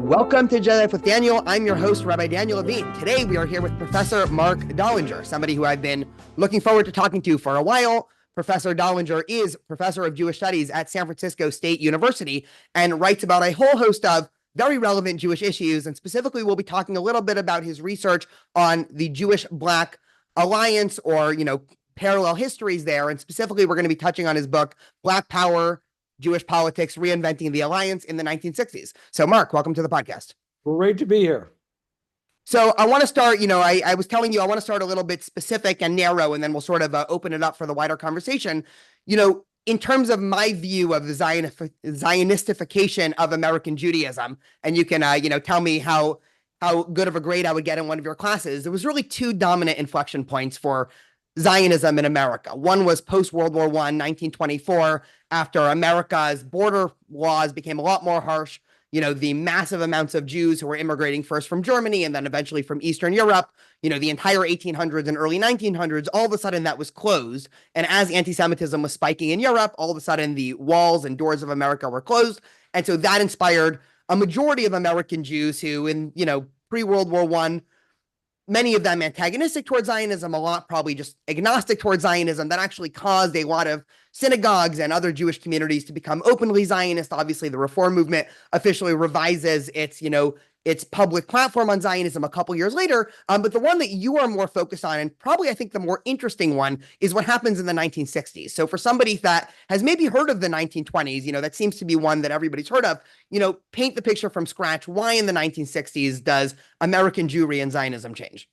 Welcome to Jedi Life with Daniel. I'm your host, Rabbi Daniel Levine. Today we are here with Professor Marc Dollinger, somebody who I've been looking forward to talking to for a while. Professor Dollinger is Professor of Jewish Studies at San Francisco State University and writes about a whole host of very relevant Jewish issues. And specifically, we'll be talking a little bit about his research on the Jewish-Black alliance or, parallel histories there. And specifically, we're going to be touching on his book, Black Power, Jewish Politics, Reinventing the Alliance in the 1960s. So, Marc, welcome to the podcast. Great to be here. So I want to start, I was telling you, I want to start a little bit specific and narrow, and then we'll sort of open it up for the wider conversation. In terms of my view of the Zionistification of American Judaism, and you can, tell me how good of a grade I would get in one of your classes, there was really two dominant inflection points for Zionism in America. One was post-World War I, 1924, after America's border laws became a lot more harsh. The massive amounts of Jews who were immigrating first from Germany and then eventually from Eastern Europe, the entire 1800s and early 1900s, all of a sudden that was closed. And as anti-Semitism was spiking in Europe, all of a sudden the walls and doors of America were closed. And so that inspired a majority of American Jews who in, pre-World War I, many of them antagonistic towards Zionism, a lot probably just agnostic towards Zionism, that actually caused a lot of synagogues and other Jewish communities to become openly Zionist. Obviously, the Reform movement officially revises its public platform on Zionism a couple years later. But the one that you are more focused on, and probably I think the more interesting one, is what happens in the 1960s. So for somebody that has maybe heard of the 1920s, that seems to be one that everybody's heard of, paint the picture from scratch. Why in the 1960s does American Jewry and Zionism change?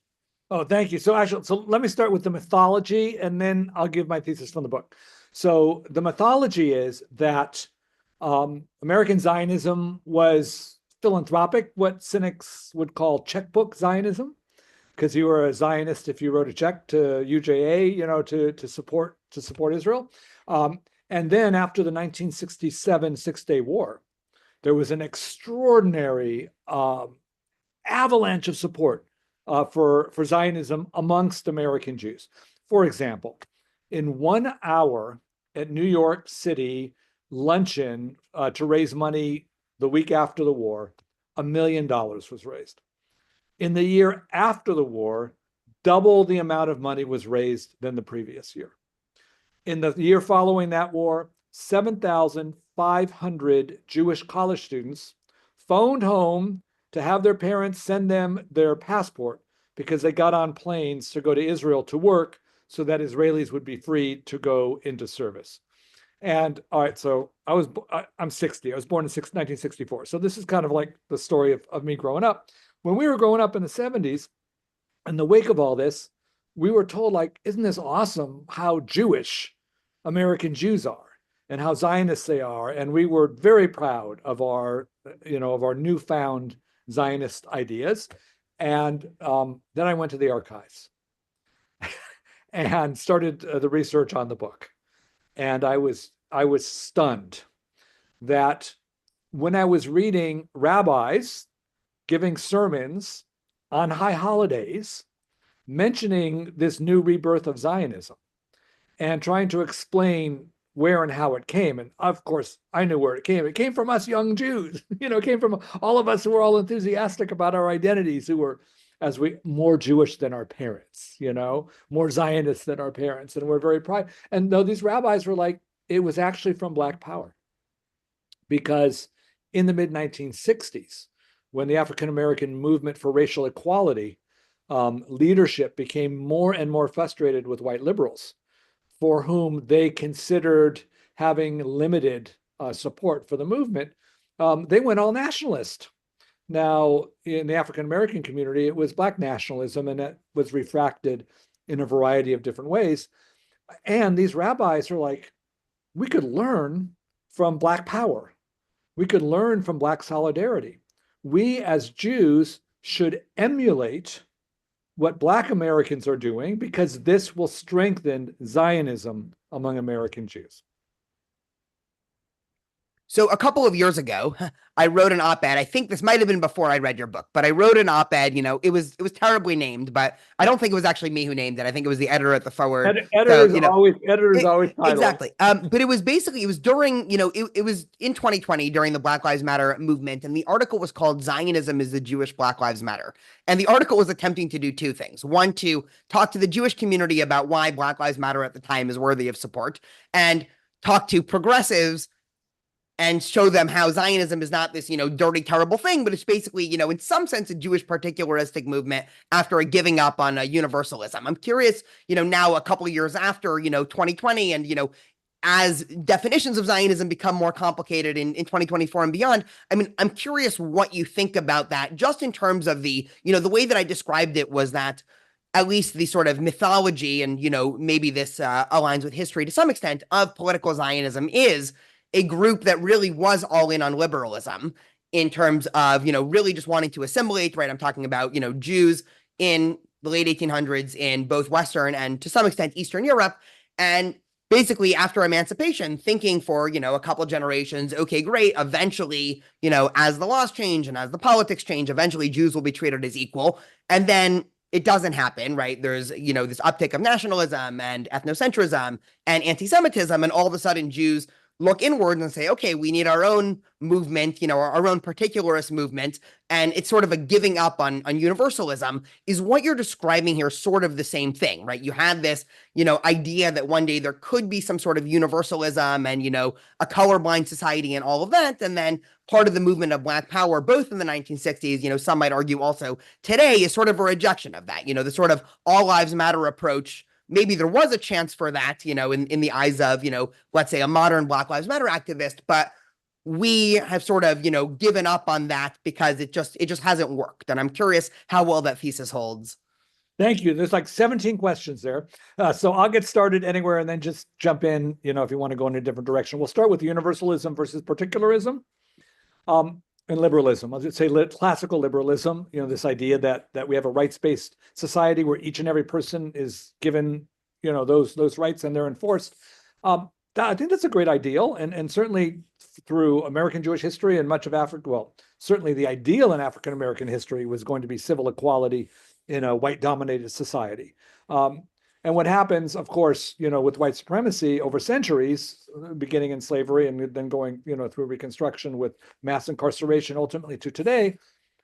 Oh, thank you. So let me start with the mythology, and then I'll give my thesis from the book. So the mythology is that American Zionism was philanthropic, what cynics would call checkbook Zionism, because you were a Zionist if you wrote a check to UJA, to support Israel. And then after the 1967 Six-Day War, there was an extraordinary avalanche of support for Zionism amongst American Jews. For example, in 1 hour at New York City luncheon to raise money the week after the war, $1 million was raised. In the year after the war, double the amount of money was raised than the previous year. In the year following that war, 7,500 Jewish college students phoned home to have their parents send them their passport because they got on planes to go to Israel to work so that Israelis would be free to go into service. And all right, so I'm 60. I was born in 1964. So this is kind of like the story of me growing up. When we were growing up in the 70s, in the wake of all this, we were told, isn't this awesome how Jewish American Jews are and how Zionists they are? And we were very proud of our newfound Zionist ideas. And then I went to the archives and started the research on the book. And I was stunned that when I was reading rabbis giving sermons on high holidays, mentioning this new rebirth of Zionism and trying to explain where and how it came. And of course, I knew where it came. It came from us young Jews. It came from all of us who were all enthusiastic about our identities, who were more Jewish than our parents, more Zionists than our parents. And we're very proud. And though these rabbis were like, it was actually from Black Power. Because in the mid-1960s, when the African-American movement for racial equality, leadership became more and more frustrated with white liberals, for whom they considered having limited support for the movement, they went all nationalist. Now, in the African-American community, it was Black nationalism, and it was refracted in a variety of different ways. And these rabbis are like, we could learn from Black Power. We could learn from Black solidarity. We as Jews should emulate what Black Americans are doing, because this will strengthen Zionism among American Jews. So a couple of years ago, I wrote an op-ed. I think this might have been before I read your book, but I wrote an op-ed. It was terribly named, but I don't think it was actually me who named it. I think it was the editor at the forward. So Editors always title exactly. But it was during, it was in 2020 during the Black Lives Matter movement, and the article was called "Zionism is the Jewish Black Lives Matter." And the article was attempting to do two things: one, to talk to the Jewish community about why Black Lives Matter at the time is worthy of support, and talk to progressives and show them how Zionism is not this, dirty, terrible thing, but it's basically, in some sense, a Jewish particularistic movement after a giving up on universalism. I'm curious, now a couple of years after, 2020 and, as definitions of Zionism become more complicated in 2024 and beyond, I mean, I'm curious what you think about that, just in terms of the way that I described it was that at least the sort of mythology and, maybe this aligns with history to some extent of political Zionism is a group that really was all in on liberalism in terms of, really just wanting to assimilate, right? I'm talking about, Jews in the late 1800s in both Western and to some extent Eastern Europe. And basically after emancipation, thinking for, a couple of generations, okay, great. Eventually, as the laws change and as the politics change, eventually Jews will be treated as equal. And then it doesn't happen, right? There's, this uptick of nationalism and ethnocentrism and anti-Semitism. And all of a sudden Jews look inward and say, okay, we need our own movement, our own particularist movement. And it's sort of a giving up on universalism. Is what you're describing here sort of the same thing, right? You had this, idea that one day there could be some sort of universalism and, a colorblind society and all of that. And then part of the movement of Black Power, both in the 1960s, some might argue also today, is sort of a rejection of that, the sort of all lives matter approach. Maybe there was a chance for that, in the eyes of, let's say a modern Black Lives Matter activist, but we have sort of, given up on that because it just hasn't worked. And I'm curious how well that thesis holds. Thank you. There's like 17 questions there. So I'll get started anywhere and then just jump in, if you want to go in a different direction. We'll start with universalism versus particularism. And liberalism, I'll just say classical liberalism, this idea that we have a rights-based society where each and every person is given, those rights and they're enforced. I think that's a great ideal. And certainly through American Jewish history and much of Africa, well, certainly the ideal in African American history was going to be civil equality in a white-dominated society. And what happens, of course, with white supremacy over centuries, beginning in slavery and then going, through Reconstruction with mass incarceration, ultimately to today,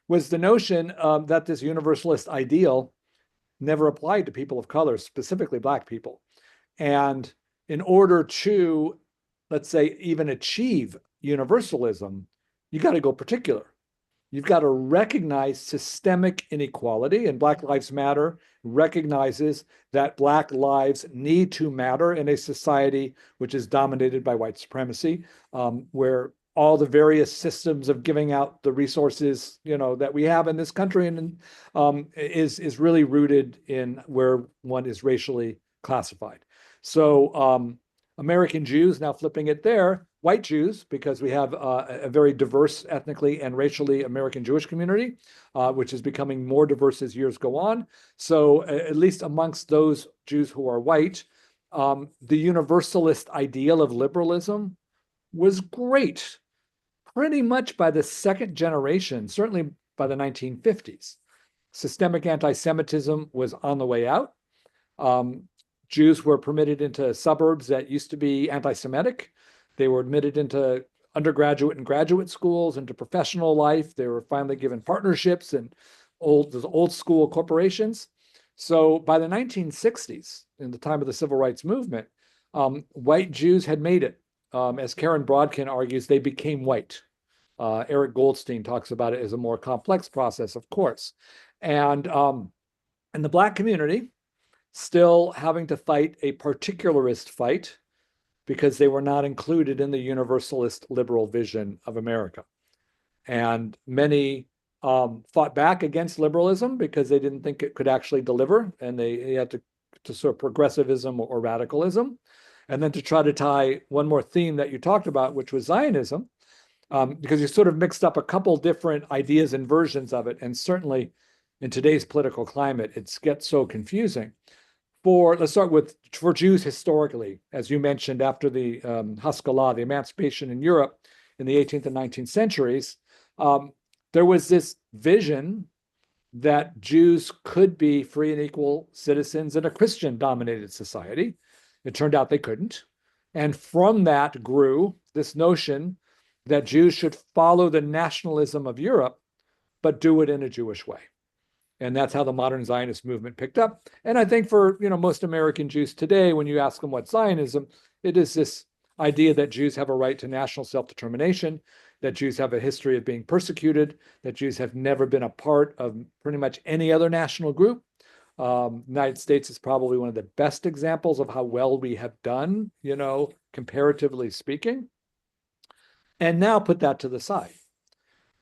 was the notion that this universalist ideal never applied to people of color, specifically Black people. And in order to, let's say, even achieve universalism, you got to go particular. You've got to recognize systemic inequality, and Black Lives Matter recognizes that Black lives need to matter in a society which is dominated by white supremacy, where all the various systems of giving out the resources, that we have in this country and is really rooted in where one is racially classified. So American Jews, now flipping it there, white Jews, because we have a very diverse ethnically and racially American Jewish community, which is becoming more diverse as years go on. So at least amongst those Jews who are white, the universalist ideal of liberalism was great, pretty much by the second generation, certainly by the 1950s. Systemic anti-Semitism was on the way out. Jews were permitted into suburbs that used to be anti-Semitic. They were admitted into undergraduate and graduate schools, into professional life. They were finally given partnerships and those old school corporations. So by the 1960s, in the time of the civil rights movement, white Jews had made it. As Karen Brodkin argues, they became white. Eric Goldstein talks about it as a more complex process, of course. And in the Black community, still having to fight a particularist fight because they were not included in the universalist liberal vision of America. And many fought back against liberalism because they didn't think it could actually deliver, and they had to sort of progressivism or radicalism. And then to try to tie one more theme that you talked about, which was Zionism, because you sort of mixed up a couple different ideas and versions of it. And certainly in today's political climate, it gets so confusing. Let's start with, for Jews historically, as you mentioned, after the Haskalah, the emancipation in Europe, in the 18th and 19th centuries, there was this vision that Jews could be free and equal citizens in a Christian-dominated society. It turned out they couldn't. And from that grew this notion that Jews should follow the nationalism of Europe, but do it in a Jewish way. And that's how the modern Zionist movement picked up. And I think for most American Jews today, when you ask them what's Zionism, it is this idea that Jews have a right to national self-determination, that Jews have a history of being persecuted, that Jews have never been a part of pretty much any other national group. United States is probably one of the best examples of how well we have done, comparatively speaking. And now put that to the side,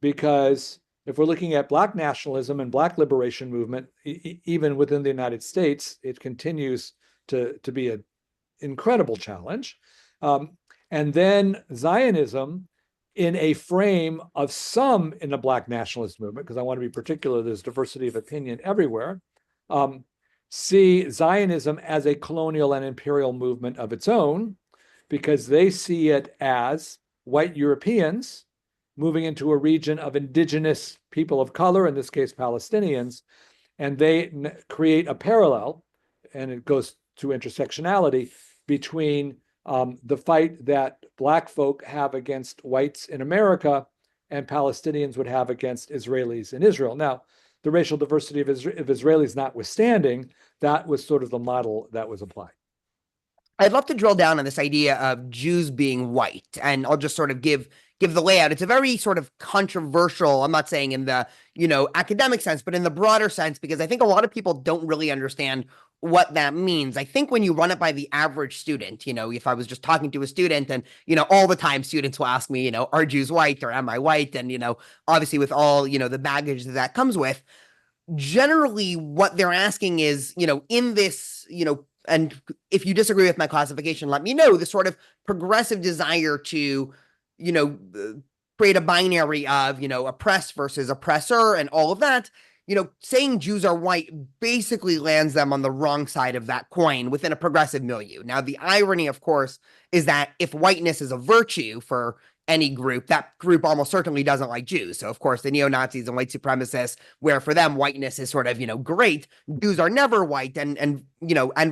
because if we're looking at Black nationalism and Black liberation movement, even within the United States, it continues to be an incredible challenge. And then Zionism, in a frame of some in the Black nationalist movement, because I want to be particular, there's diversity of opinion everywhere, see Zionism as a colonial and imperial movement of its own, because they see it as white Europeans moving into a region of indigenous people of color, in this case, Palestinians, and they create a parallel, and it goes to intersectionality, between the fight that Black folk have against whites in America and Palestinians would have against Israelis in Israel. Now, the racial diversity of Israelis notwithstanding, that was sort of the model that was applied. I'd love to drill down on this idea of Jews being white, and I'll just sort of give the layout. It's a very sort of controversial, I'm not saying in the, academic sense, but in the broader sense, because I think a lot of people don't really understand what that means. I think when you run it by the average student, if I was just talking to a student and, all the time students will ask me, are Jews white or am I white? And, obviously with all, the baggage that comes with, generally what they're asking is, in this, and if you disagree with my classification, let me know, the sort of progressive desire to, create a binary of, oppressed versus oppressor and all of that, saying Jews are white basically lands them on the wrong side of that coin within a progressive milieu. Now, the irony, of course, is that if whiteness is a virtue for any group, that group almost certainly doesn't like Jews. So, of course, the neo-Nazis and white supremacists, where for them whiteness is sort of, great, Jews are never white, and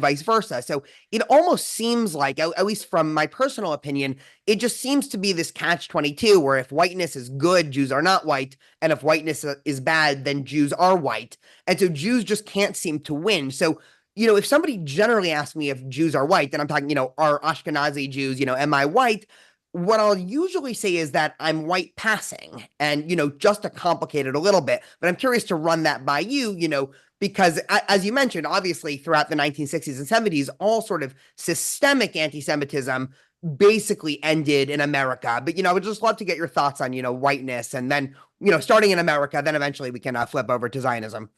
vice versa. So it almost seems like, at least from my personal opinion, it just seems to be this catch-22, where if whiteness is good, Jews are not white, and if whiteness is bad, then Jews are white. And so Jews just can't seem to win. So, if somebody generally asks me if Jews are white, then I'm talking, are Ashkenazi Jews, am I white? What I'll usually say is that I'm white passing, and, just to complicate it a little bit, but I'm curious to run that by you, because as you mentioned, obviously throughout the 1960s and 70s, all sort of systemic anti-Semitism basically ended in America. But, I would just love to get your thoughts on, whiteness, and then, starting in America, then eventually we can flip over to Zionism.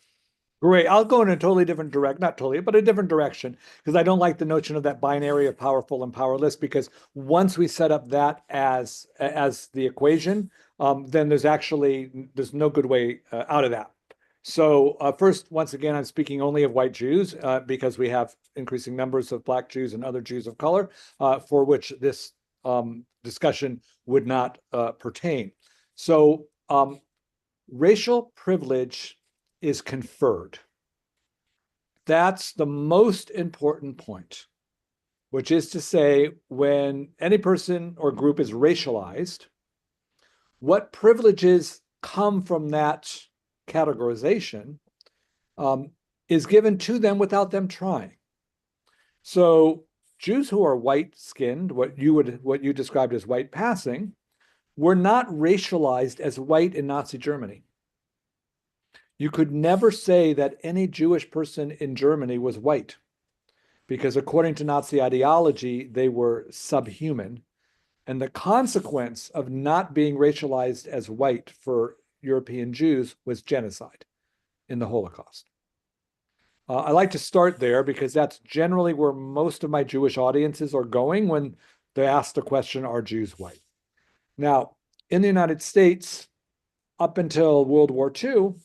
Great. I'll go in a totally different not totally, but a different direction, because I don't like the notion of that binary of powerful and powerless, because once we set up that as the equation, then there's no good way out of that. So first, once again, I'm speaking only of white Jews, because we have increasing numbers of Black Jews and other Jews of color, for which this discussion would not pertain. So racial privilege is conferred. That's the most important point, which is to say, when any person or group is racialized, what privileges come from that categorization is given to them without them trying. So Jews who are white-skinned, what you described as white passing, were not racialized as white in Nazi Germany. You could never say that any Jewish person in Germany was white, because according to Nazi ideology, they were subhuman. And the consequence of not being racialized as white for European Jews was genocide in the Holocaust. I like to start there, because that's generally where most of my Jewish audiences are going when they ask the question, are Jews white? Now, in the United States, up until World War II,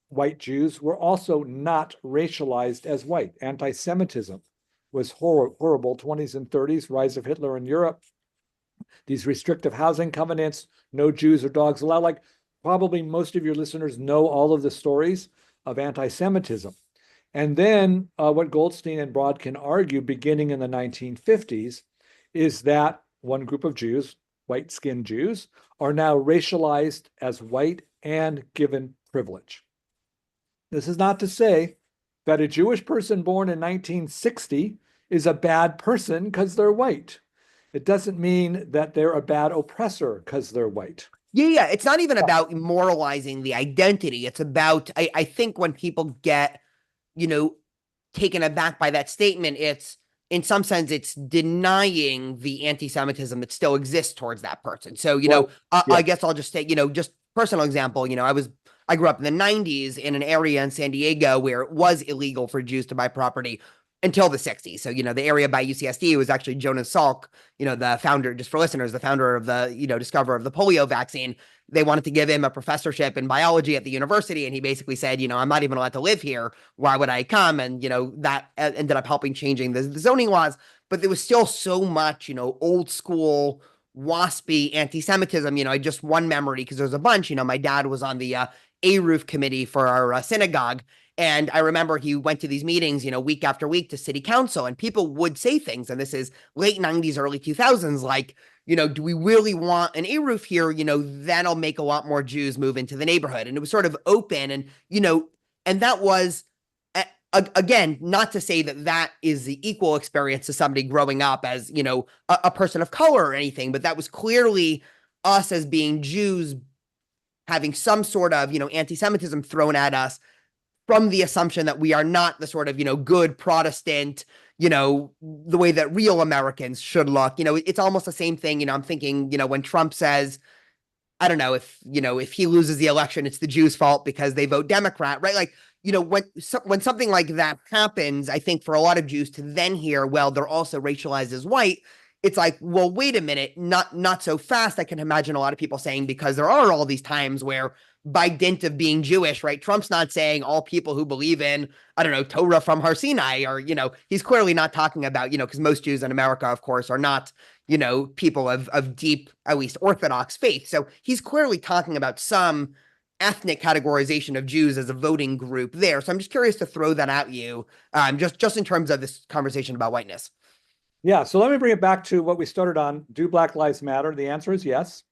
white Jews were also not racialized as white. Anti-Semitism was horrible, 20s and 30s, rise of Hitler in Europe, these restrictive housing covenants, no Jews or dogs allowed. Like probably most of your listeners know all of the stories of anti-Semitism. And then what Goldstein and Brodkin argue beginning in the 1950s is that one group of Jews, white-skinned Jews, are now racialized as white and given privilege. This is not to say that a Jewish person born in 1960 is a bad person because they're white. It doesn't mean that they're a bad oppressor because they're white. Yeah. It's not even about moralizing the identity. It's about, I think when people get, taken aback by that statement, it's in some sense, it's denying the anti-Semitism that still exists towards that person. So, I guess I'll just say, just personal example, I grew up in the 90s in an area in San Diego where it was illegal for Jews to buy property until the 60s. So, the area by UCSD was actually Jonas Salk, the founder, just for listeners, the founder of the, discoverer of the polio vaccine. They wanted to give him a professorship in biology at the university. And he basically said, I'm not even allowed to live here. Why would I come? And, that ended up helping changing the zoning laws. But there was still so much, old school, waspy anti-Semitism. I just one memory because there's a bunch. My dad was on the A-Roof committee for our synagogue. And I remember he went to these meetings, week after week to city council, and people would say things. And this is late 90s, early 2000s, like, do we really want an A-Roof here? That'll make a lot more Jews move into the neighborhood. And it was sort of open and, and that was, again, not to say that that is the equal experience to somebody growing up as, a person of color or anything, but that was clearly us as being Jews having some sort of, anti-Semitism thrown at us from the assumption that we are not the sort of, good Protestant, the way that real Americans should look. It's almost the same thing. I'm thinking, when Trump says, I don't know if he loses the election, it's the Jews' fault because they vote Democrat, right? Like, when something like that happens, I think for a lot of Jews to then hear, well, they're also racialized as white. It's like, well, wait a minute, not so fast. I can imagine a lot of people saying, because there are all these times where by dint of being Jewish, right? Trump's not saying all people who believe in, I don't know, Torah from Har Sinai, or, he's clearly not talking about, because most Jews in America, of course, are not, people of deep, at least Orthodox faith. So he's clearly talking about some ethnic categorization of Jews as a voting group there. So I'm just curious to throw that at you, just in terms of this conversation about whiteness. Yeah, so let me bring it back to what we started on. Do Black Lives Matter? The answer is yes.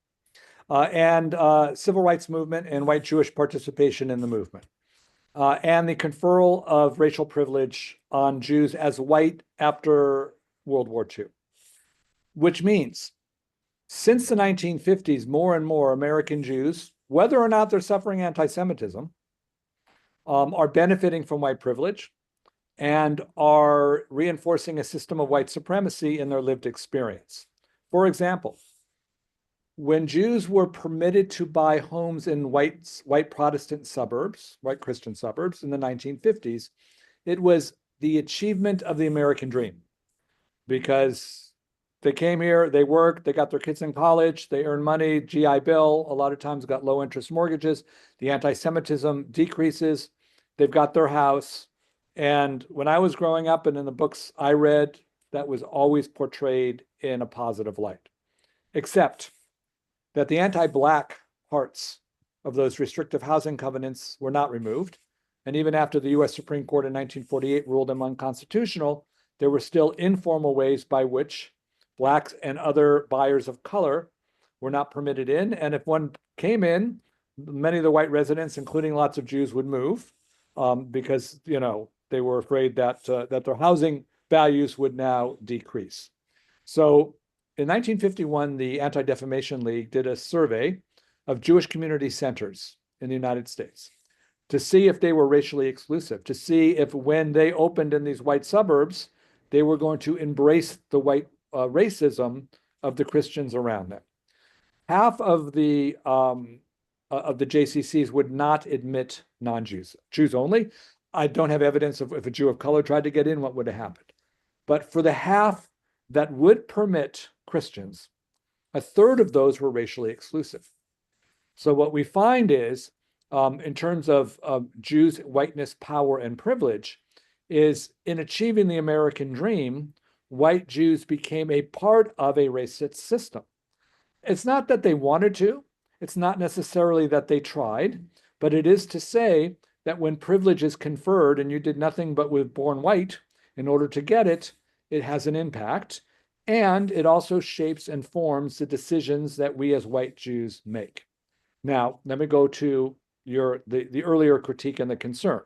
And civil rights movement and white Jewish participation in the movement. And the conferral of racial privilege on Jews as white after World War II. Which means, since the 1950s, more and more American Jews, whether or not they're suffering anti-Semitism, are benefiting from white privilege and are reinforcing a system of white supremacy in their lived experience. For example, when Jews were permitted to buy homes in white Protestant suburbs, white Christian suburbs in the 1950s, it was the achievement of the American dream, because they came here, they worked, they got their kids in college, they earned money, GI Bill, a lot of times got low interest mortgages, the anti-Semitism decreases, they've got their house. And when I was growing up and in the books I read, that was always portrayed in a positive light, except that the anti-Black parts of those restrictive housing covenants were not removed. And even after the US Supreme Court in 1948 ruled them unconstitutional, there were still informal ways by which Blacks and other buyers of color were not permitted in. And if one came in, many of the white residents, including lots of Jews, would move because, they were afraid that their housing values would now decrease. So in 1951, the Anti-Defamation League did a survey of Jewish community centers in the United States to see if they were racially exclusive, to see if when they opened in these white suburbs, they were going to embrace the white racism of the Christians around them. Half of the JCCs would not admit non-Jews, Jews only. I don't have evidence of if a Jew of color tried to get in, what would have happened. But for the half that would permit Christians, a third of those were racially exclusive. So what we find is, in terms of Jews' whiteness, power, and privilege, is in achieving the American dream, white Jews became a part of a racist system. It's not that they wanted to. It's not necessarily that they tried, but it is to say that when privilege is conferred and you did nothing but was born white in order to get it, it has an impact. And it also shapes and forms the decisions that we as white Jews make. Now, let me go to the earlier critique and the concern.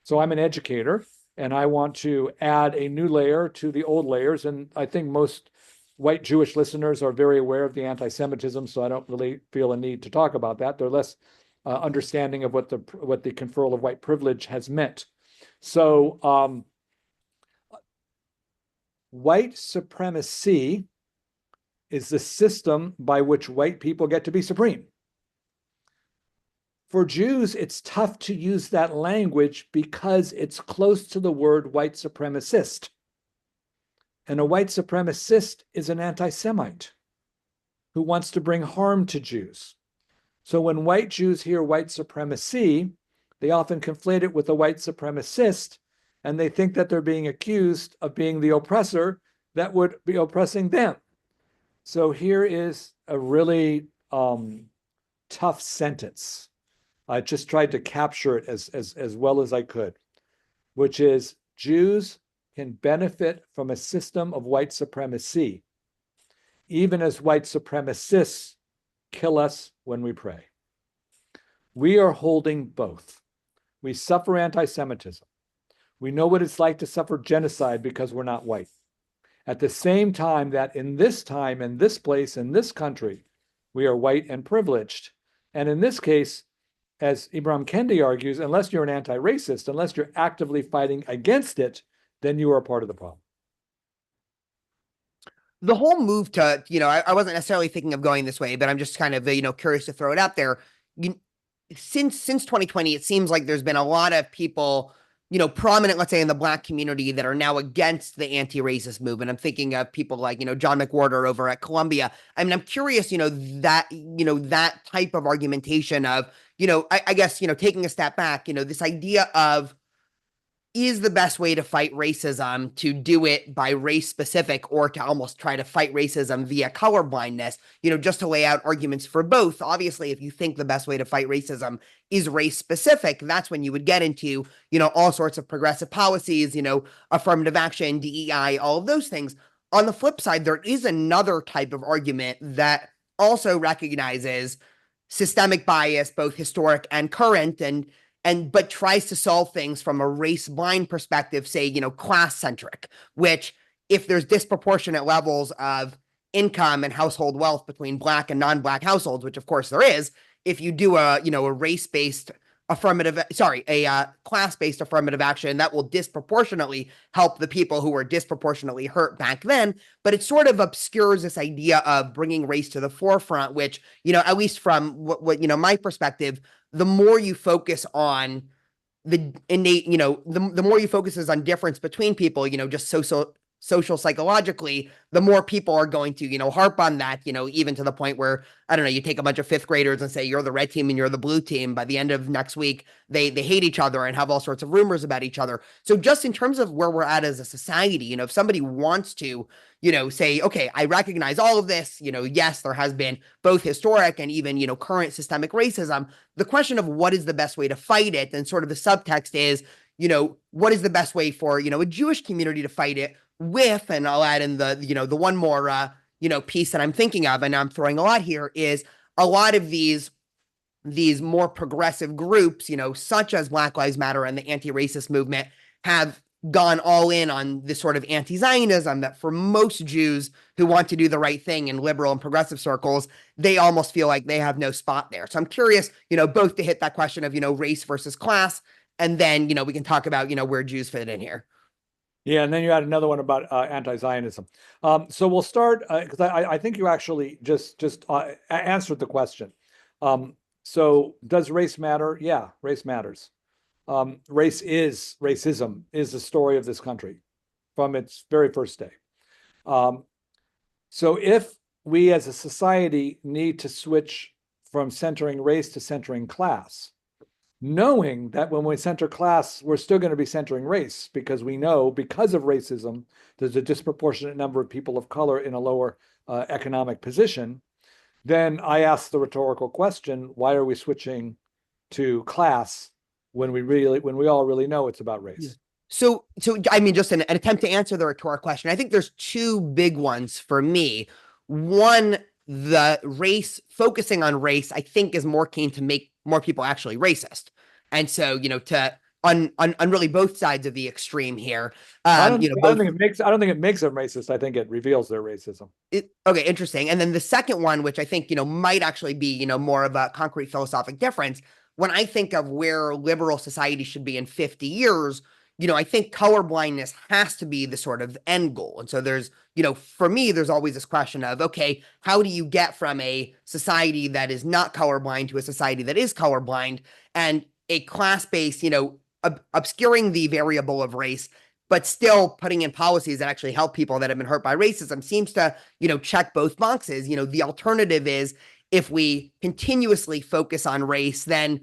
So I'm an educator, and I want to add a new layer to the old layers. And I think most white Jewish listeners are very aware of the anti-Semitism, so I don't really feel a need to talk about that. They're less understanding of what the conferral of white privilege has meant. So white supremacy is the system by which white people get to be supreme. For Jews, it's tough to use that language because it's close to the word white supremacist. And a white supremacist is an anti-Semite who wants to bring harm to Jews. So when white Jews hear white supremacy, they often conflate it with a white supremacist, and they think that they're being accused of being the oppressor that would be oppressing them. So here is a really tough sentence. I just tried to capture it as well as I could, which is Jews can benefit from a system of white supremacy, even as white supremacists kill us when we pray. We are holding both. We suffer anti-Semitism. We know what it's like to suffer genocide because we're not white. At the same time that in this time, in this place, in this country, we are white and privileged. And in this case, as Ibram Kendi argues, unless you're an anti-racist, unless you're actively fighting against it, then you are a part of the problem. The whole move to, I wasn't necessarily thinking of going this way, but I'm just kind of, curious to throw it out there. Since 2020, it seems like there's been a lot of people, prominent, let's say, in the Black community that are now against the anti-racist movement. I'm thinking of people like, John McWhorter over at Columbia. I mean, I'm curious, that type of argumentation of, I guess, taking a step back, this idea of, is the best way to fight racism to do it by race specific or to almost try to fight racism via colorblindness, just to lay out arguments for both. Obviously, if you think the best way to fight racism is race specific, that's when you would get into, all sorts of progressive policies, affirmative action, DEI, all of those things. On the flip side, there is another type of argument that also recognizes systemic bias, both historic and current, but tries to solve things from a race blind perspective, say, class centric, which if there's disproportionate levels of income and household wealth between Black and non-Black households, which of course there is, if you do a race-based class-based affirmative action, that will disproportionately help the people who were disproportionately hurt back then. But it sort of obscures this idea of bringing race to the forefront, which, at least from what my perspective, the more you focus on the innate, the more you focus on difference between people, just social psychologically, the more people are going to, harp on that, even to the point where, I don't know, you take a bunch of fifth graders and say, you're the red team and you're the blue team. By the end of next week, they hate each other and have all sorts of rumors about each other. So just in terms of where we're at as a society, if somebody wants to, say, okay, I recognize all of this, yes, there has been both historic and even, current systemic racism. The question of what is the best way to fight it, and sort of the subtext is, what is the best way for, a Jewish community to fight it with, and I'll add in the one more, piece that I'm thinking of, and I'm throwing a lot here, is a lot of these more progressive groups, such as Black Lives Matter and the anti-racist movement, have gone all in on this sort of anti-Zionism that for most Jews who want to do the right thing in liberal and progressive circles, they almost feel like they have no spot there. So I'm curious, both to hit that question of, race versus class, and then, we can talk about, where Jews fit in here. Yeah, and then you had another one about anti-Zionism. So we'll start because I think you actually just answered the question. So does race matter? Yeah, race matters. Racism is the story of this country from its very first day. So if we as a society need to switch from centering race to centering class, knowing that when we center class, we're still going to be centering race, because we know, because of racism, there's a disproportionate number of people of color in a lower economic position. then I ask the rhetorical question, why are we switching to class when we all really know it's about Yeah. race? So I mean, just an attempt to answer the rhetorical question. I think there's two big ones for me. One, the race, focusing on race, I think is more keen to make more people actually racist. And so, to on really both sides of the extreme here. I don't Both think it makes them racist. I think it reveals their racism. okay, interesting. And then the second one, which I think, might actually be, more of a concrete philosophic difference. When I think of where liberal society should be in 50 years, I think colorblindness has to be the sort of end goal. And so there's, for me, there's always this question of, okay, how do you get from a society that is not colorblind to a society that is colorblind? And a class-based, obscuring the variable of race, but still putting in policies that actually help people that have been hurt by racism seems to, check both boxes. The alternative is if we continuously focus on race, then,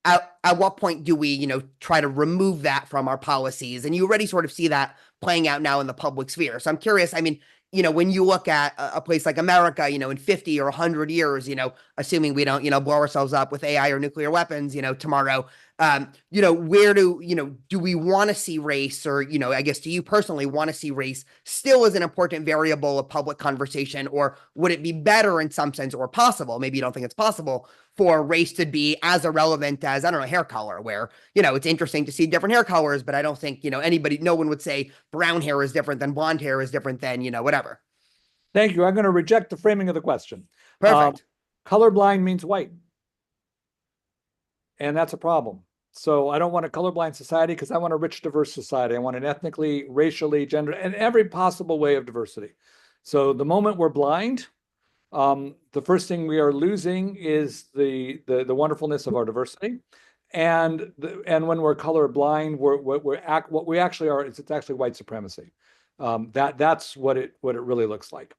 at what point do we, try to remove that from our policies? And you already sort of see that playing out now in the public sphere. So I'm curious, I mean, when you look at a place like America, in 50 or 100 years, assuming we don't, blow ourselves up with AI or nuclear weapons, tomorrow, where do we want to see race, or, I guess, do you personally want to see race still as an important variable of public conversation, or would it be better in some sense, or possible, maybe you don't think it's possible, for race to be as irrelevant as, I don't know, hair color, where, it's interesting to see different hair colors, but I don't think, no one would say brown hair is different than blonde hair is different than, whatever. Thank you. I'm going to reject the framing of the question. Perfect. Colorblind means white. And that's a problem. So I don't want a colorblind society because I want a rich, diverse society. I want an ethnically, racially, gender, and every possible way of diversity. So the moment we're blind, the first thing we are losing is the wonderfulness of our diversity. And when we're colorblind, what we actually are is it's actually white supremacy. That's what it really looks like.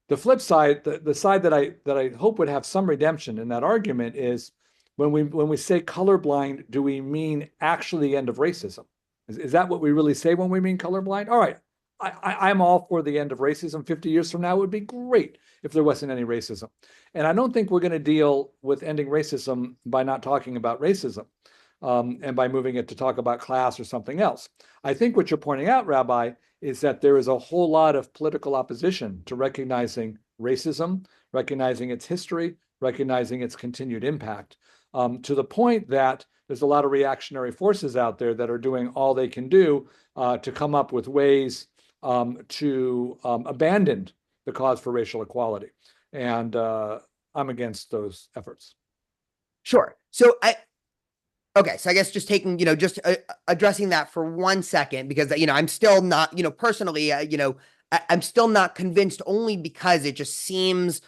The flip side, the side that I hope would have some redemption in that argument is when we say colorblind, do we mean actually the end of racism? Is that what we really say when we mean colorblind? All right, I'm all for the end of racism. 50 years from now, it would be great if there wasn't any racism. And I don't think we're going to deal with ending racism by not talking about racism and by moving it to talk about class or something else. I think what you're pointing out, Rabbi, is that there is a whole lot of political opposition to recognizing racism, recognizing its history, recognizing its continued impact, to the point that there's a lot of reactionary forces out there that are doing all they can do to come up with ways to abandon the cause for racial equality. And I'm against those efforts. Sure. Okay, so I guess just taking, just addressing that for 1 second, because, I'm still not, personally, I'm still not convinced, only because it just seems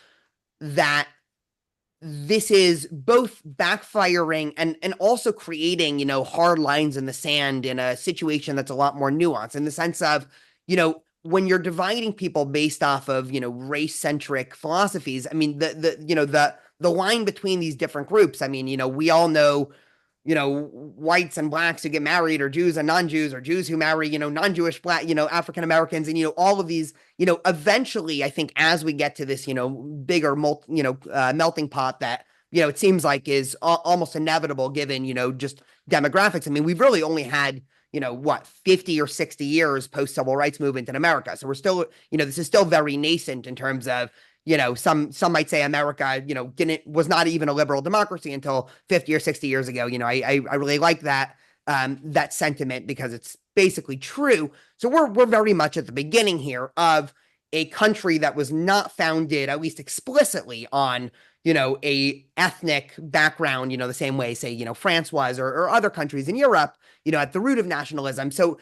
that this is both backfiring and also creating, hard lines in the sand in a situation that's a lot more nuanced, in the sense of, when you're dividing people based off of, race-centric philosophies. I mean, the line between these different groups, I mean, we all know, whites and blacks who get married, or Jews and non-Jews, or Jews who marry, non-Jewish black, African Americans, and, all of these, eventually, I think, as we get to this, bigger, melting pot that, it seems like is almost inevitable given, just demographics. I mean, we've really only had, 50 or 60 years post-civil rights movement in America. So we're still, this is still very nascent in terms of, some might say America, was not even a liberal democracy until 50 or 60 years ago. I really like that, that sentiment, because it's basically true. So we're very much at the beginning here of a country that was not founded, at least explicitly, on, a ethnic background, the same way, say, France was, or other countries in Europe, at the root of nationalism. So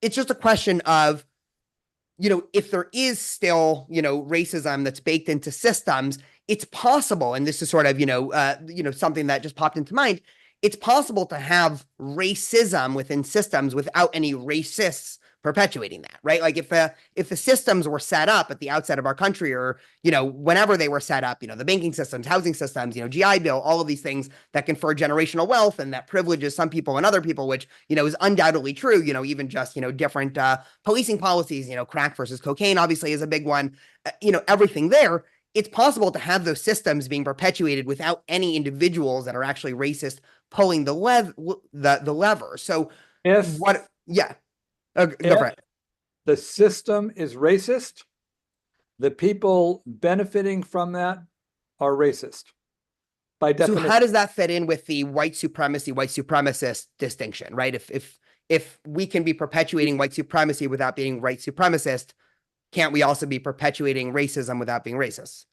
it's just a question of, if there is still, racism that's baked into systems, it's possible, and this is sort of, something that just popped into mind, it's possible to have racism within systems without any racists perpetuating that, right? Like if the systems were set up at the outset of our country, or whenever they were set up, the banking systems, housing systems, GI Bill, all of these things that confer generational wealth and that privileges some people and other people, which is undoubtedly true. Even just different policing policies, crack versus cocaine obviously is a big one. Everything there. It's possible to have those systems being perpetuated without any individuals that are actually racist pulling the lever. So If what? Yeah, go for if it. the system is racist, the people benefiting from that are racist by So definition. how does that fit in with the white supremacy, white supremacist distinction, right? If we can be perpetuating white supremacy without being white supremacist, can't we also be perpetuating racism without being racist?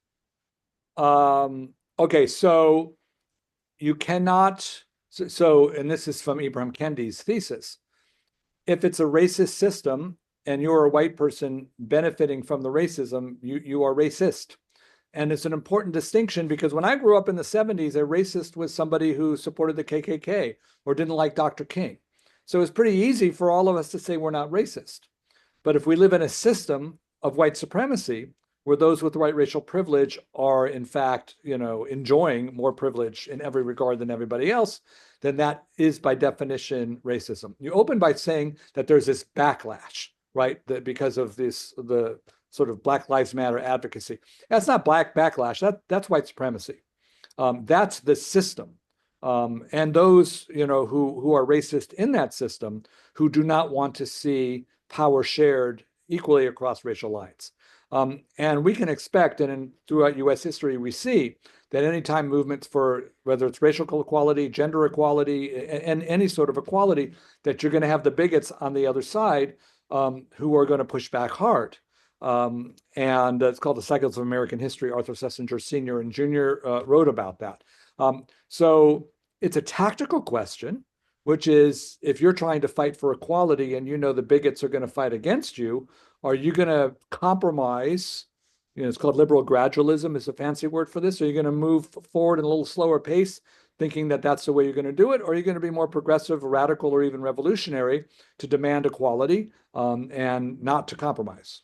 Okay, so you cannot. And this is from Ibram Kendi's thesis. If it's a racist system and you're a white person benefiting from the racism, you are racist. And it's an important distinction because when I grew up in the 70s, a racist was somebody who supported the KKK or didn't like Dr. King. So it's pretty easy for all of us to say we're not racist. But if we live in a system of white supremacy, where those with white racial privilege are in fact, enjoying more privilege in every regard than everybody else, then that is by definition racism. You open by saying that there's this backlash, right? That because of the sort of Black Lives Matter advocacy. That's not black backlash. That's white supremacy. That's the system. And those, who are racist in that system, who do not want to see power shared equally across racial lines. And we can expect, and throughout US history, we see that anytime movements for whether it's racial equality, gender equality, and any sort of equality, that you're going to have the bigots on the other side who are going to push back hard. And it's called The Cycles of American History. Arthur Schlesinger Sr. and Jr. Wrote about that. So it's a tactical question, which is if you're trying to fight for equality and the bigots are going to fight against you, are you going to compromise? It's called liberal gradualism is a fancy word for this. Are you going to move forward at a little slower pace, thinking that that's the way you're going to do it? Or are you going to be more progressive, radical, or even revolutionary to demand equality and not to compromise?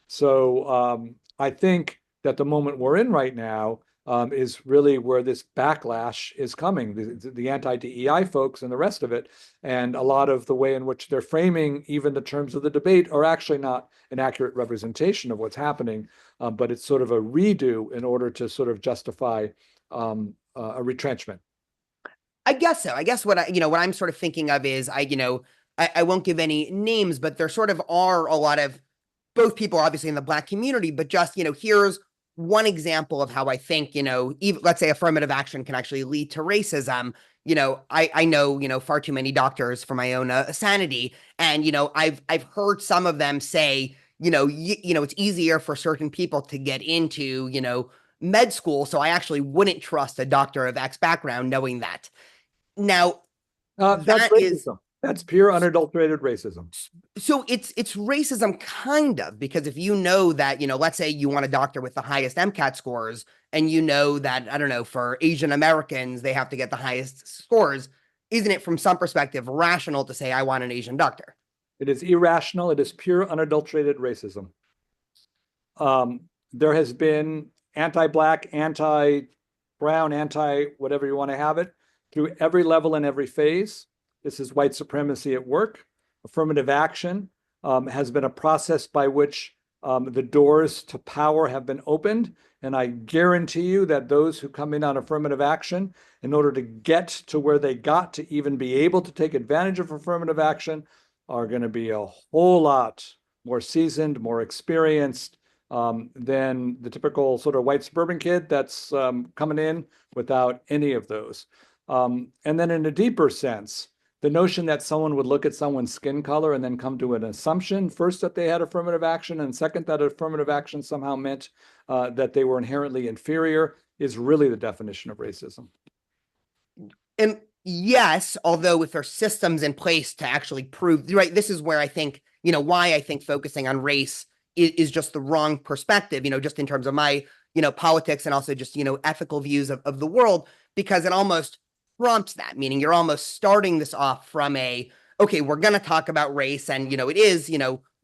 So I think that the moment we're in right now is really where this backlash is coming, the anti-DEI folks and the rest of it. And a lot of the way in which they're framing even the terms of the debate are actually not an accurate representation of what's happening, but it's sort of a redo in order to sort of justify a retrenchment. I guess so. I guess what I'm sort of thinking of is I won't give any names, but there sort of are a lot of both people obviously in the Black community, but just, here's one example of how I think, even let's say affirmative action can actually lead to racism. I know, far too many doctors for my own sanity. And, I've heard some of them say, it's easier for certain people to get into, med school. So I actually wouldn't trust a doctor of X background knowing that. Now, That's that is racism. That's pure unadulterated racism. so it's racism kind of, because if you know that, let's say you want a doctor with the highest MCAT scores and you know that, I don't know, for Asian Americans, they have to get the highest scores, isn't it from some perspective rational to say, I want an Asian doctor? It is irrational. It is pure unadulterated racism. There has been anti-Black, anti-brown, anti-whatever you want to have it, through every level and every phase. This is white supremacy at work. Affirmative action has been a process by which the doors to power have been opened. And I guarantee you that those who come in on affirmative action, in order to get to where they got to even be able to take advantage of affirmative action, are going to be a whole lot more seasoned, more experienced than the typical sort of white suburban kid that's coming in without any of those. And then in a deeper sense, the notion that someone would look at someone's skin color and then come to an assumption, first, that they had affirmative action, and second, that affirmative action somehow meant that they were inherently inferior, is really the definition of racism. And yes, although if there's systems in place to actually prove, right, this is where I think, why I think focusing on race is just the wrong perspective, just in terms of my, politics and also just, ethical views of the world, because it almost prompts that, meaning you're almost starting this off from a okay, we're going to talk about race. And, it is,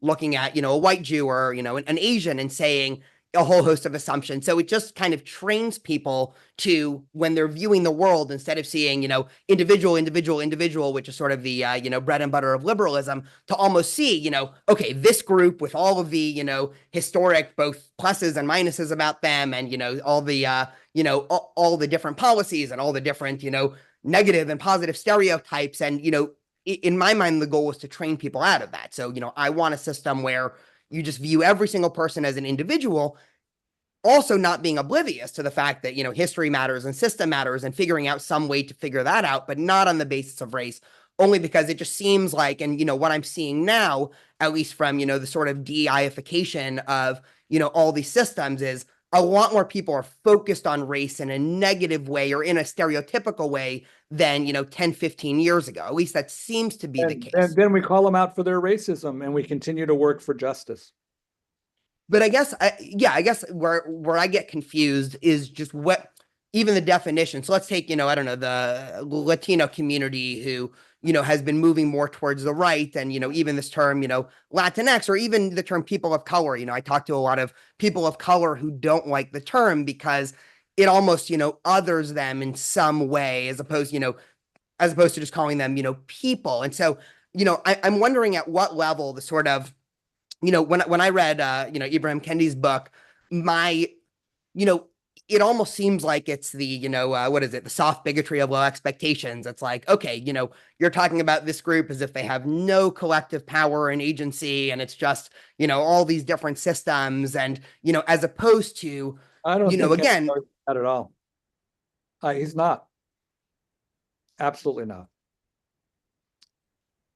looking at, a white Jew or, an Asian and saying a whole host of assumptions. So it just kind of trains people to, when they're viewing the world, instead of seeing, individual, individual, individual, which is sort of the, bread and butter of liberalism, to almost see, okay, this group with all of the, historic, both pluses and minuses about them and, all the, all the different policies and all the different, negative and positive stereotypes. And, in my mind, the goal was to train people out of that. So, I want a system where you just view every single person as an individual, also not being oblivious to the fact that, history matters and system matters and figuring out some way to figure that out, but not on the basis of race, only because it just seems like, and, what I'm seeing now, at least from, the sort of DEIification of, all these systems is a lot more people are focused on race in a negative way or in a stereotypical way than, 10, 15 years ago. At least that seems to be the case. And then we call them out for their racism and we continue to work for justice. But I guess, I guess where I get confused is just what, even the definition. So let's take, I don't know, the Latino community who, has been moving more towards the right. And, even this term, Latinx, or even the term people of color. I talk to a lot of people of color who don't like the term because it almost, others them in some way, as opposed to just calling them, people. And so, I'm wondering at what level the sort of, when I read, Ibrahim Kendi's book, it almost seems like it's the, what is it? The soft bigotry of low expectations. It's like, okay, you're talking about this group as if they have no collective power and agency. And it's just, all these different systems. And, as opposed to, I don't think again, that at all. He's not. Absolutely not.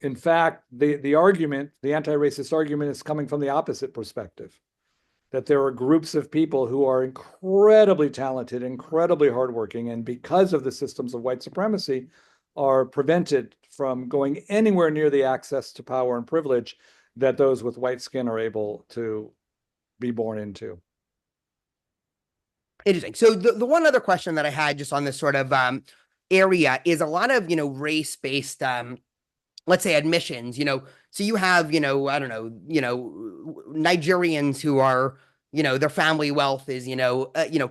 In fact, the argument, the anti-racist argument, is coming from the opposite perspective, that there are groups of people who are incredibly talented, incredibly hardworking, and because of the systems of white supremacy, are prevented from going anywhere near the access to power and privilege that those with white skin are able to be born into. Interesting. So the one other question that I had just on this sort of area is a lot of, race-based let's say admissions, so you have, I don't know, Nigerians who are, their family wealth is,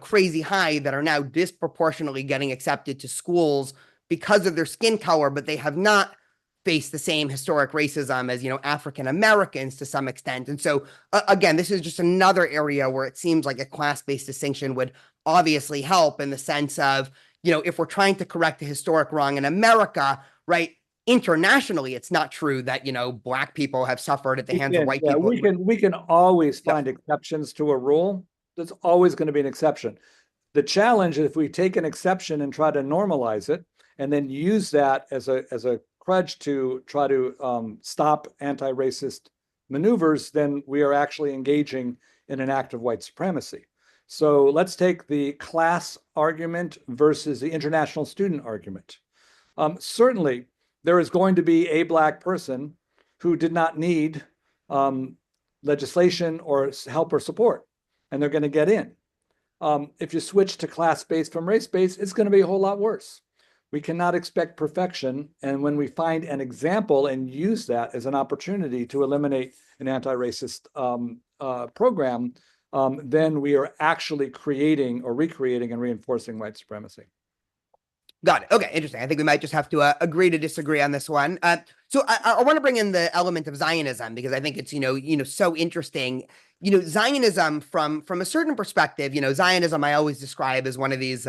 crazy high, that are now disproportionately getting accepted to schools because of their skin color, but they have not faced the same historic racism as, African Americans to some extent. And so, again, this is just another area where it seems like a class-based distinction would obviously help, in the sense of, if we're trying to correct a historic wrong in America, right? Internationally, it's not true that, Black people have suffered at the hands of white people. We can always find exceptions to a rule. There's always going to be an exception. The challenge is if we take an exception and try to normalize it, and then use that as a crutch to try to stop anti-racist maneuvers, then we are actually engaging in an act of white supremacy. So let's take the class argument versus the international student argument. Certainly, there is going to be a Black person who did not need legislation or help or support, and they're going to get in. If you switch to class-based from race-based, it's going to be a whole lot worse. We cannot expect perfection, and when we find an example and use that as an opportunity to eliminate an anti-racist program, then we are actually creating or recreating and reinforcing white supremacy. Got it. Okay, interesting. I think we might just have to agree to disagree on this one. So I want to bring in the element of Zionism, because I think it's so interesting. Zionism from a certain perspective. Zionism I always describe as one of these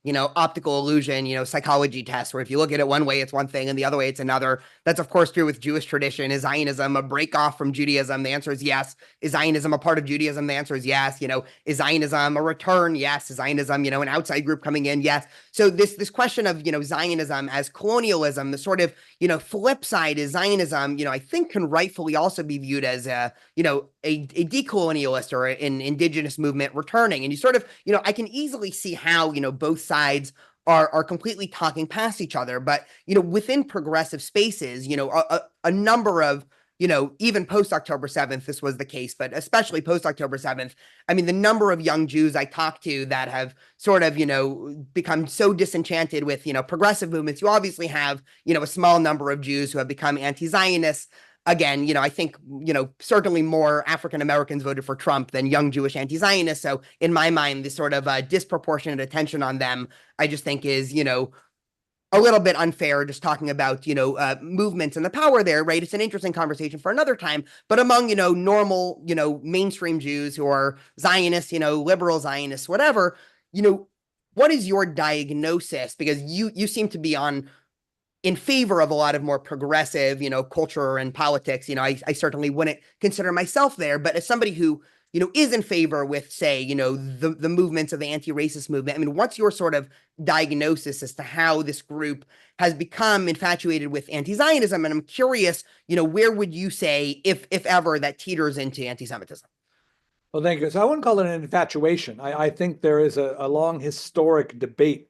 optical illusion, psychology tests, where if you look at it one way, it's one thing, and the other way, it's another. That's, of course, true with Jewish tradition. Is Zionism a break off from Judaism? The answer is yes. Is Zionism a part of Judaism? The answer is yes. Is Zionism a return? Yes. Is Zionism, an outside group coming in? Yes. So this question of, Zionism as colonialism, the sort of, flip side is Zionism, I think can rightfully also be viewed as a decolonialist or an indigenous movement returning. And you sort of, I can easily see how, both sides are completely talking past each other. But, within progressive spaces, a number of even post October 7th, this was the case, but especially post October 7th. I mean, the number of young Jews I talked to that have sort of, become so disenchanted with, progressive movements. You obviously have, a small number of Jews who have become anti-Zionists. Again, I think, certainly more African Americans voted for Trump than young Jewish anti-Zionists. So in my mind, this sort of disproportionate attention on them, I just think is, a little bit unfair just talking about, movements and the power there, right? It's an interesting conversation for another time. But among, normal, mainstream Jews who are Zionists, liberal Zionists, whatever, what is your diagnosis? Because you seem to be in favor of a lot of more progressive, culture and politics. I certainly wouldn't consider myself there, but as somebody who, is in favor with, say, the movements of the anti-racist movement. I mean, what's your sort of diagnosis as to how this group has become infatuated with anti-Zionism? And I'm curious, where would you say, if ever, that teeters into anti-Semitism? Well, thank you. So I wouldn't call it an infatuation. I think there is a long historic debate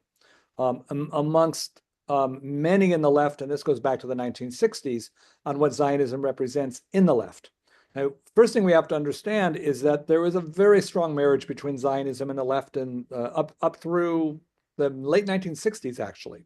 amongst many in the left, and this goes back to the 1960s, on what Zionism represents in the left. Now, first thing we have to understand is that there was a very strong marriage between Zionism and the left, and up through the late 1960s, actually.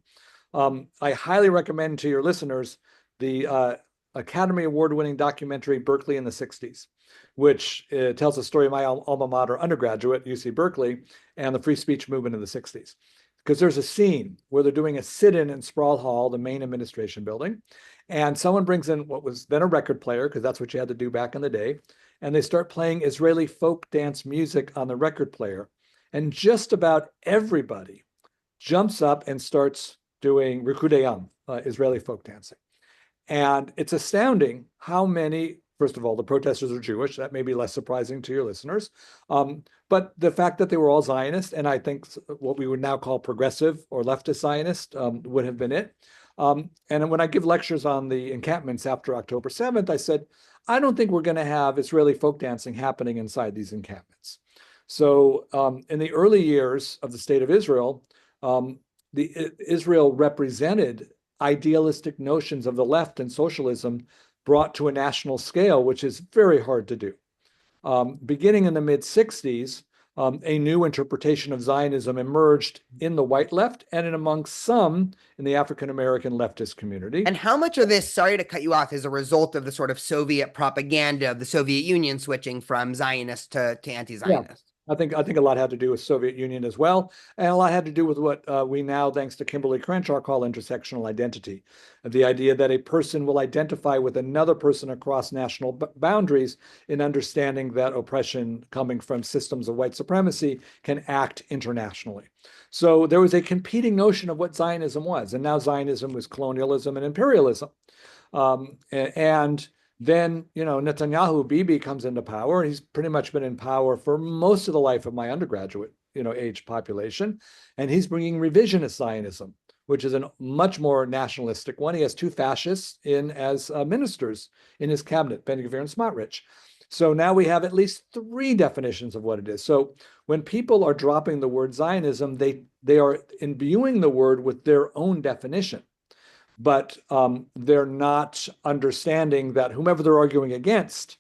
I highly recommend to your listeners the Academy Award-winning documentary Berkeley in the 60s, which tells the story of my alma mater undergraduate, UC Berkeley, and the free speech movement in the 60s. Because there's a scene where they're doing a sit-in in Sproul Hall, the main administration building, and someone brings in what was then a record player, because that's what you had to do back in the day, and they start playing Israeli folk dance music on the record player, and just about everybody jumps up and starts doing Rikudei Israeli folk dancing. And it's astounding how many, first of all, the protesters are Jewish. That may be less surprising to your listeners. But the fact that they were all Zionist, and I think what we would now call progressive or leftist Zionist would have been it. And when I give lectures on the encampments after October 7th, I said, I don't think we're going to have Israeli folk dancing happening inside these encampments. So in the early years of the state of Israel, Israel represented idealistic notions of the left and socialism brought to a national scale, which is very hard to do. Beginning in the mid-60s, a new interpretation of Zionism emerged in the white left and amongst some in the African-American leftist community. And how much of this, sorry to cut you off, is a result of the sort of Soviet propaganda of the Soviet Union switching from Zionist to anti-Zionist? Yeah. I think a lot had to do with Soviet Union as well, and a lot had to do with what we now, thanks to Kimberly Crenshaw, call intersectional identity. The idea that a person will identify with another person across national boundaries in understanding that oppression coming from systems of white supremacy can act internationally. So there was a competing notion of what Zionism was, and now Zionism was colonialism and imperialism. And then, Netanyahu, Bibi, comes into power. He's pretty much been in power for most of the life of my undergraduate, age population. And he's bringing revisionist Zionism, which is a much more nationalistic one. He has two fascists in as ministers in his cabinet, Ben-Gvir and Smotrich. So now we have at least three definitions of what it is. So when people are dropping the word Zionism, they are imbuing the word with their own definition. But they're not understanding that whomever they're arguing against,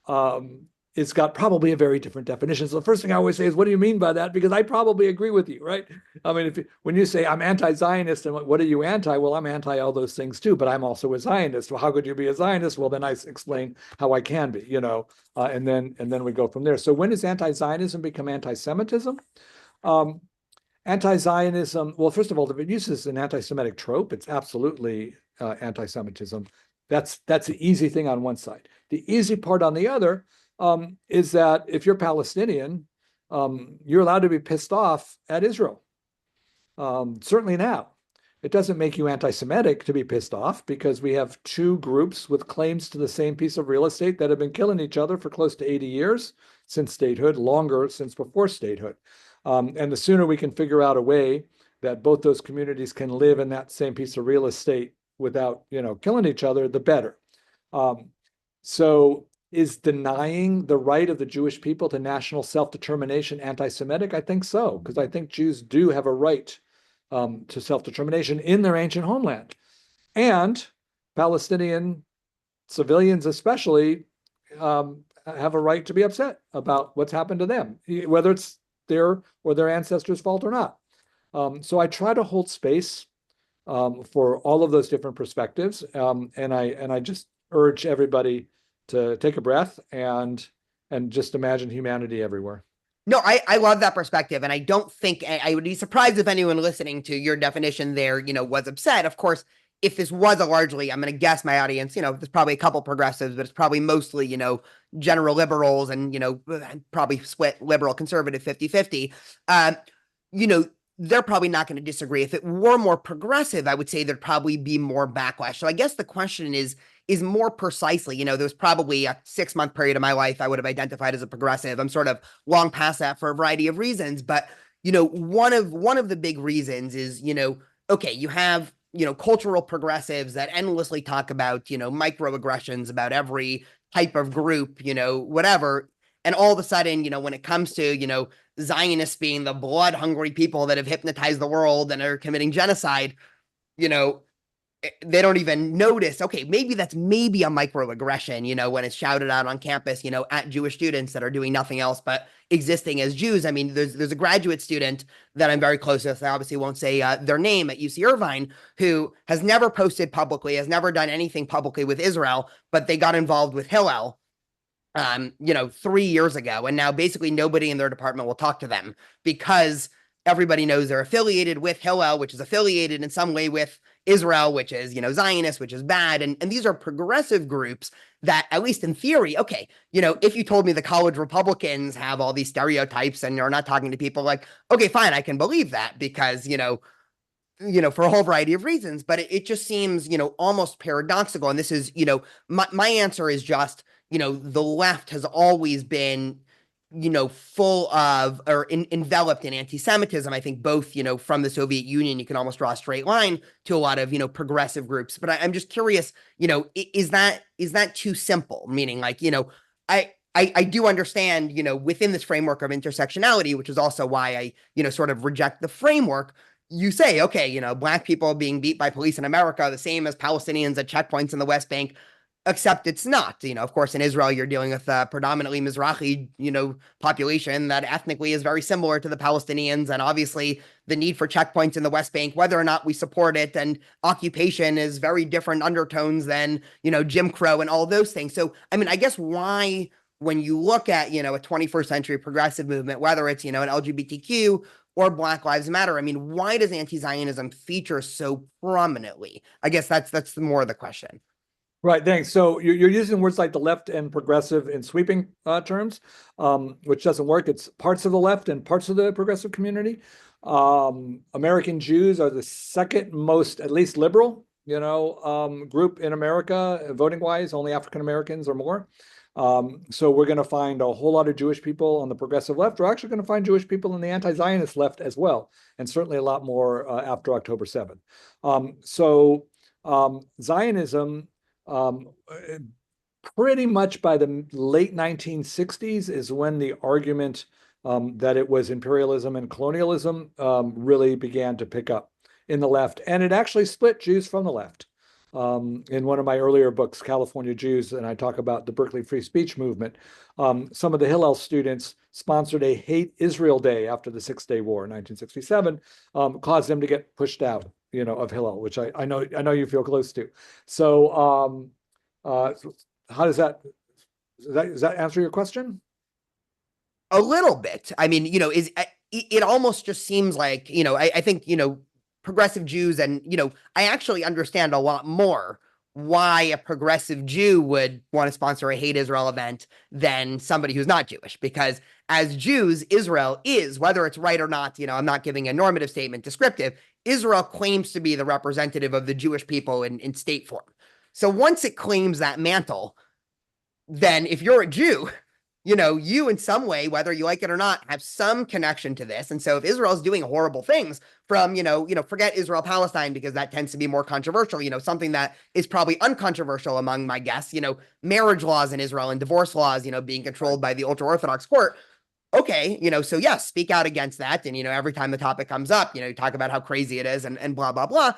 it's got probably a very different definition. So the first thing I always say is, what do you mean by that? Because I probably agree with you, right? I mean, when you say I'm anti-Zionist and what are you anti? Well, I'm anti all those things too, but I'm also a Zionist. Well, how could you be a Zionist? Well, then I explain how I can be, and then we go from there. So when does anti-Zionism become anti-Semitism? Anti-Zionism, well, first of all, if it uses an anti-Semitic trope, it's absolutely anti-Semitism. That's the easy thing on one side. The easy part on the other is that if you're Palestinian, you're allowed to be pissed off at Israel. Certainly now. It doesn't make you anti-Semitic to be pissed off, because we have two groups with claims to the same piece of real estate that have been killing each other for close to 80 years since statehood, longer since before statehood. And the sooner we can figure out a way that both those communities can live in that same piece of real estate without, killing each other, the better. So is denying the right of the Jewish people to national self-determination anti-Semitic? I think so, because I think Jews do have a right to self-determination in their ancient homeland. And Palestinian civilians especially have a right to be upset about what's happened to them, whether it's their or their ancestors' fault or not. So I try to hold space for all of those different perspectives, and I just urge everybody to take a breath and just imagine humanity everywhere. No, I love that perspective. And I don't think I would be surprised if anyone listening to your definition there, was upset. Of course, if this was a largely, I'm going to guess my audience, there's probably a couple progressives, but it's probably mostly, general liberals and, probably split liberal conservative 50-50. Um, you know, they're probably not going to disagree. If it were more progressive, I would say there'd probably be more backlash. So I guess the question is more precisely, there was probably a 6-month period of my life I would have identified as a progressive. I'm sort of long past that for a variety of reasons, but one of the big reasons is, okay, you have, cultural progressives that endlessly talk about, microaggressions about every type of group, whatever. And all of a sudden, when it comes to, Zionists being the blood hungry people that have hypnotized the world and are committing genocide, you know, they don't even notice, okay, maybe that's maybe a microaggression, when it's shouted out on campus, at Jewish students that are doing nothing else but existing as Jews. I mean, there's a graduate student that I'm very close with. I obviously won't say their name at UC Irvine, who has never posted publicly, has never done anything publicly with Israel, but they got involved with Hillel 3 years ago. And now basically nobody in their department will talk to them because everybody knows they're affiliated with Hillel, which is affiliated in some way with Israel, which is, Zionist, which is bad. And these are progressive groups that, at least in theory, okay, if you told me the college Republicans have all these stereotypes and are not talking to people, like, okay, fine, I can believe that because, for a whole variety of reasons, but it just seems, almost paradoxical. And this is, my answer is just, the left has always been, full of or enveloped in anti-Semitism. I think both, from the Soviet Union, you can almost draw a straight line to a lot of, progressive groups. But I'm just curious, is that too simple? Meaning like, I do understand, within this framework of intersectionality, which is also why I, sort of reject the framework. You say, okay, black people being beat by police in America, the same as Palestinians at checkpoints in the West Bank, except it's not. Of course, in Israel, you're dealing with a predominantly Mizrahi, population that ethnically is very similar to the Palestinians. And obviously, the need for checkpoints in the West Bank, whether or not we support it, and occupation is very different undertones than, Jim Crow and all those things. So, I mean, I guess why, when you look at, a 21st century progressive movement, whether it's, an LGBTQ or Black Lives Matter, I mean, why does anti-Zionism feature so prominently? I guess that's more of the question. Right, thanks. So you're using words like the left and progressive in sweeping terms, which doesn't work. It's parts of the left and parts of the progressive community. American Jews are the second most, at least liberal, group in America, voting wise. Only African Americans or more. So we're going to find a whole lot of Jewish people on the progressive left. We're actually going to find Jewish people in the anti-Zionist left as well, and certainly a lot more after October 7th. Zionism, pretty much by the late 1960s is when the argument that it was imperialism and colonialism really began to pick up in the left. And it actually split Jews from the left. In one of my earlier books, California Jews, and I talk about the Berkeley Free Speech Movement. Some of the Hillel students sponsored a Hate Israel Day after the Six-Day War in 1967, caused them to get pushed out, of Hillel, which I know you feel close to. So how does that answer your question? A little bit. I mean, it almost just seems like, I think, progressive Jews and, I actually understand a lot more why a progressive Jew would want to sponsor a Hate Israel event than somebody who's not Jewish. Because as Jews, Israel is, whether it's right or not, I'm not giving a normative statement, descriptive, Israel claims to be the representative of the Jewish people in state form. So once it claims that mantle, then if you're a Jew, you in some way, whether you like it or not, have some connection to this. And so if Israel's doing horrible things from, forget Israel Palestine, because that tends to be more controversial, something that is probably uncontroversial among my guests, marriage laws in Israel and divorce laws, being controlled by the ultra Orthodox court. Okay, so yes, speak out against that. And, every time the topic comes up, you talk about how crazy it is and blah, blah, blah.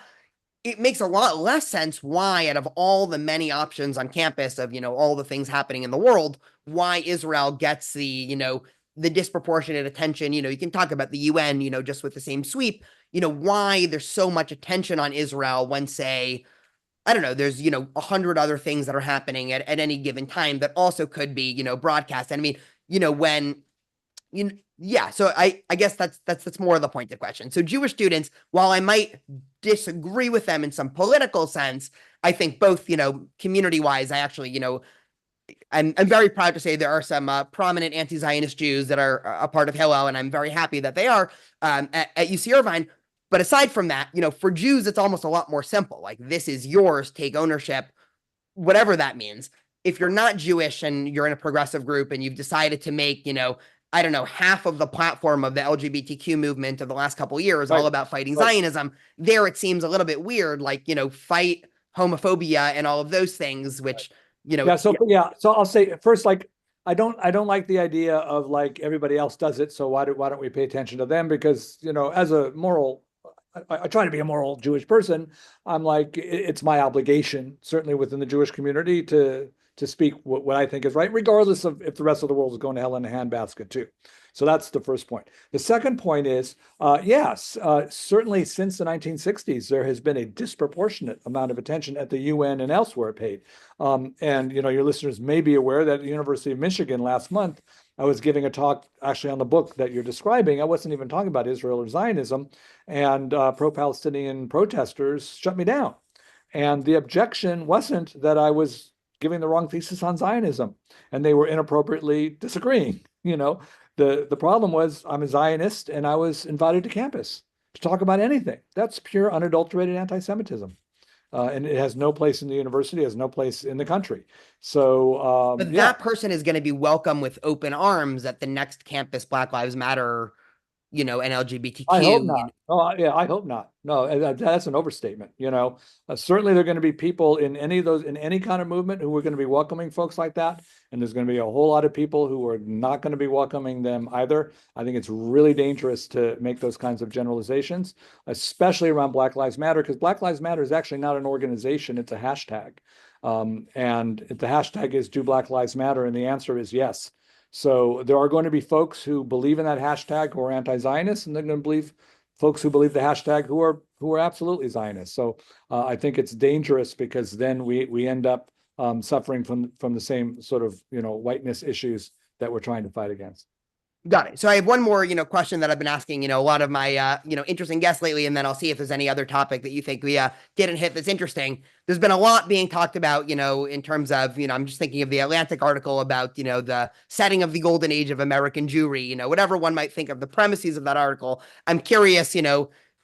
it makes a lot less sense why, out of all the many options on campus of, all the things happening in the world, why Israel gets the disproportionate attention. You can talk about the UN, just with the same sweep, why there's so much attention on Israel when, say, I don't know, there's, 100 other things that are happening at any given time that also could be, broadcast. And I mean, when yeah, so I guess that's more of the point of the question. So Jewish students, while I might disagree with them in some political sense, I think both, community wise, I actually, I'm very proud to say there are some prominent anti-Zionist Jews that are a part of Hillel, and I'm very happy that they are at UC Irvine. But aside from that, for Jews, it's almost a lot more simple. Like, this is yours, take ownership, whatever that means. If you're not Jewish and you're in a progressive group and you've decided to make, I don't know, half of the platform of the LGBTQ movement of the last couple of years all about fighting Zionism, there it seems a little bit weird, like, fight homophobia and all of those things, which, So I'll say first, like, I don't like the idea of like everybody else does it, so why don't we pay attention to them? Because, as a moral, I try to be a moral Jewish person. I'm like, it's my obligation, certainly within the Jewish community, to speak what I think is right, regardless of if the rest of the world is going to hell in a handbasket too. So that's the first point. The second point is, yes, certainly since the 1960s, there has been a disproportionate amount of attention at the UN and elsewhere paid. And, your listeners may be aware that at the University of Michigan last month, I was giving a talk actually on the book that you're describing. I wasn't even talking about Israel or Zionism, and pro-Palestinian protesters shut me down. And the objection wasn't that I was giving the wrong thesis on Zionism, and they were inappropriately disagreeing. The problem was I'm a Zionist, and I was invited to campus to talk about anything. That's pure, unadulterated anti-Semitism. And it has no place in the university, has no place in the country. So, but that person is going to be welcome with open arms at the next campus Black Lives Matter, and LGBTQ. I hope not. Oh, yeah, I hope not. No, that's an overstatement. Certainly there are going to be people in any kind of movement who are going to be welcoming folks like that. And there's going to be a whole lot of people who are not going to be welcoming them either. I think it's really dangerous to make those kinds of generalizations, especially around Black Lives Matter, because Black Lives Matter is actually not an organization. It's a hashtag. And the hashtag is Do Black Lives Matter? And the answer is yes. So there are going to be folks who believe in that hashtag who are anti-Zionist, and they're going to believe folks who believe the hashtag who are absolutely Zionist. So I think it's dangerous, because then we end up suffering from the same sort of whiteness issues that we're trying to fight against. Got it. So I have one more, question that I've been asking, a lot of my, interesting guests lately, and then I'll see if there's any other topic that you think we didn't hit that's interesting. There's been a lot being talked about, in terms of, I'm just thinking of the Atlantic article about, the setting of the golden age of American Jewry, whatever one might think of the premises of that article. I'm curious,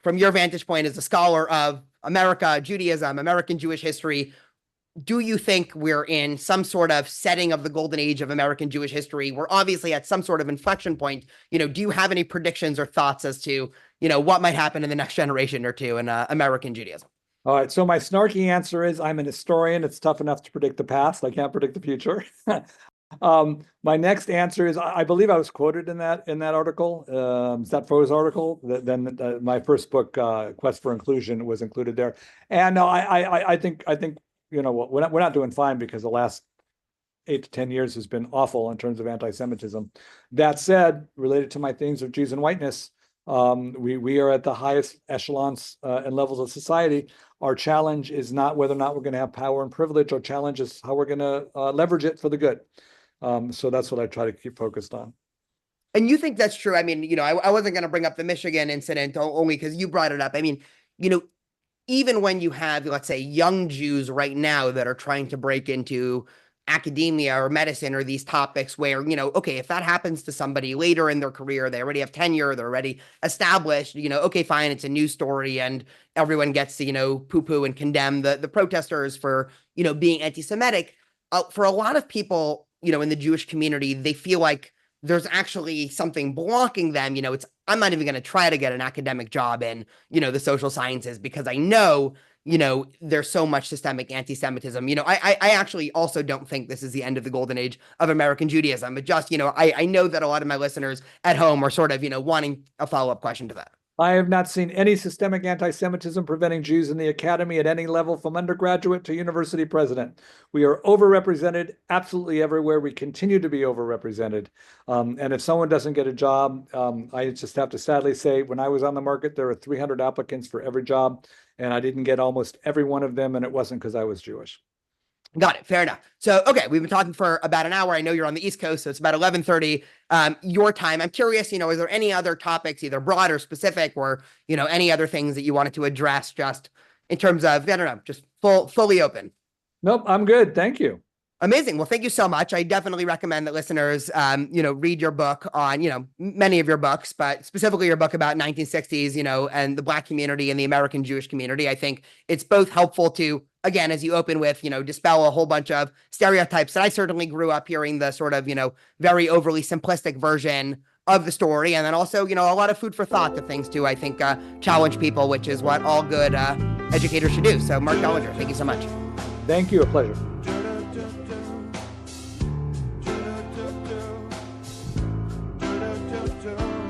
from your vantage point as a scholar of America, Judaism, American Jewish history, do you think we're in some sort of setting of the golden age of American Jewish history? We're obviously at some sort of inflection point. Do you have any predictions or thoughts as to, what might happen in the next generation or two in American Judaism? All right. So my snarky answer is I'm an historian. It's tough enough to predict the past. I can't predict the future. My next answer is I believe I was quoted in that article, Zet Fro's article. Then my first book, Quest for Inclusion, was included there. And no, I think we're not doing fine, because the last 8 to 10 years has been awful in terms of anti-Semitism. That said, related to my themes of Jews and whiteness, we are at the highest echelons and levels of society. Our challenge is not whether or not we're going to have power and privilege. Our challenge is how we're going to leverage it for the good. So that's what I try to keep focused on. And you think that's true? I mean, I wasn't going to bring up the Michigan incident only because you brought it up. I mean, even when you have, let's say, young Jews right now that are trying to break into academia or medicine or these topics where, okay, if that happens to somebody later in their career, they already have tenure, they're already established, okay, fine, it's a news story and everyone gets to, poo-poo and condemn the protesters for, being anti-Semitic. For a lot of people, in the Jewish community, they feel like there's actually something blocking them. I'm not even going to try to get an academic job in, the social sciences, because I know, there's so much systemic anti-Semitism. I actually also don't think this is the end of the golden age of American Judaism, but just, I know that a lot of my listeners at home are sort of, wanting a follow-up question to that. I have not seen any systemic anti-Semitism preventing Jews in the academy at any level, from undergraduate to university president. We are overrepresented absolutely everywhere. We continue to be overrepresented. And if someone doesn't get a job, I just have to sadly say, when I was on the market, there were 300 applicants for every job, and I didn't get almost every one of them, and it wasn't because I was Jewish. Got it. Fair enough. So, okay, we've been talking for about an hour. I know you're on the East Coast, so it's about 11:30 your time. I'm curious, is there any other topics, either broad or specific, or, any other things that you wanted to address just in terms of, I don't know, just fully open? Nope, I'm good. Thank you. Amazing. Well, thank you so much. I definitely recommend that listeners, read your book on, many of your books, but specifically your book about 1960s, and the Black community and the American Jewish community. I think it's both helpful to, again, as you open with, dispel a whole bunch of stereotypes that I certainly grew up hearing the sort of, very overly simplistic version of the story. And then also, a lot of food for thought to things to, I think, challenge people, which is what all good educators should do. So Marc Dollinger, thank you so much. Thank you. A pleasure. Do